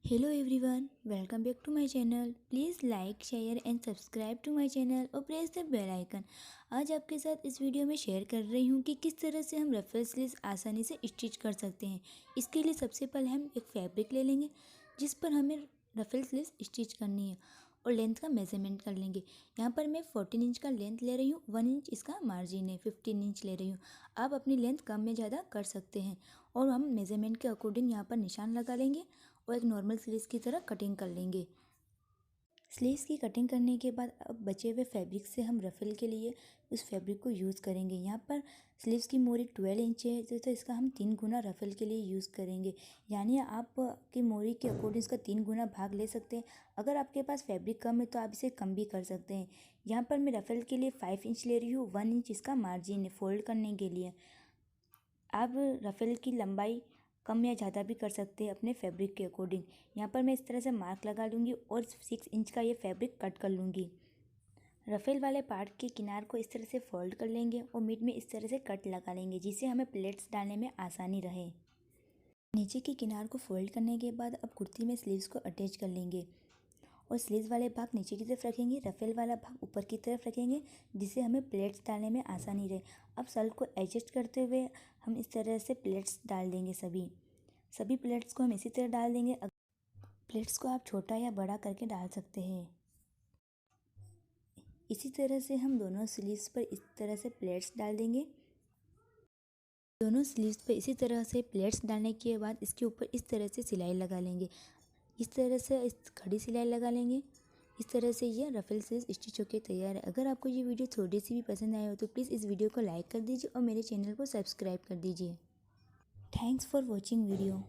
Hello everyone, welcome back to my channel. Please like share and subscribe to my channel और press the bell icon. आज आपके साथ इस video में share कर रही हूँ कि किस तरह से हम रफल स्लीव्स आसानी से स्टिच कर सकते हैं। इसके लिए सबसे पहले हम एक फैब्रिक ले लेंगे जिस पर हमें रफल स्लीव्स स्टिच करनी है और लेंथ का मेजरमेंट कर लेंगे। यहाँ पर मैं 14 इंच का लेंथ ले रही हूँ, 1 इंच इसका मार्जिन है, 15 इंच ले रही हूँ। आप अपनी लेंथ कम में ज़्यादा कर सकते हैं और हम मेजरमेंट के अकॉर्डिंग यहाँ पर निशान लगा लेंगे और एक नॉर्मल स्लीव्स की तरह कटिंग कर लेंगे। स्लीव्स की कटिंग करने के बाद अब बचे हुए फैब्रिक से हम रफल के लिए उस फैब्रिक को यूज़ करेंगे। यहाँ पर स्लीव्स की मोरी 12 इंच है तो इसका हम 3 गुना रफल के लिए यूज़ करेंगे। यानी आप की मोरी के अकॉर्डिंग इसका 3 गुना भाग ले सकते हैं। अगर आपके पास फैब्रिक कम है तो आप इसे कम भी कर सकते हैं। यहाँ पर मैं रफल के लिए 5 इंच ले रही हूँ, 1 इंच इसका मार्जिन है फोल्ड करने के लिए। आप रफल की लंबाई कम या ज़्यादा भी कर सकते हैं अपने फैब्रिक के अकॉर्डिंग। यहाँ पर मैं इस तरह से मार्क लगा लूँगी और 6 इंच का ये फैब्रिक कट कर लूँगी। रफेल वाले पार्ट के किनार को इस तरह से फोल्ड कर लेंगे और मिड में इस तरह से कट लगा लेंगे जिससे हमें प्लेट्स डालने में आसानी रहे। नीचे के किनार को फोल्ड करने के बाद अब कुर्ती में स्लीव्स को अटैच कर लेंगे और स्लीव्स वाले भाग नीचे की तरफ रखेंगे, रफेल वाला भाग ऊपर की तरफ रखेंगे जिससे हमें प्लेट्स डालने में आसानी रहे। अब सल्ट को एडजस्ट करते हुए हम इस तरह से प्लेट्स डाल देंगे। सभी प्लेट्स को हम इसी तरह डाल देंगे। प्लेट्स को आप छोटा या बड़ा करके डाल सकते हैं। इसी तरह से हम दोनों स्लीव्स पर इस तरह से प्लेट्स डाल देंगे। दोनों स्लीव्स पर इसी तरह से प्लेट्स डालने के बाद इसके ऊपर इस तरह से सिलाई लगा लेंगे। इस तरह से इस खड़ी सिलाई लगा लेंगे। इस तरह से ये रफल स्लीव्स स्टिच होकर तैयार है। अगर आपको ये वीडियो थोड़ी सी भी पसंद आए हो तो प्लीज़ इस वीडियो को लाइक कर दीजिए और मेरे चैनल को सब्सक्राइब कर दीजिए। Thanks for watching video.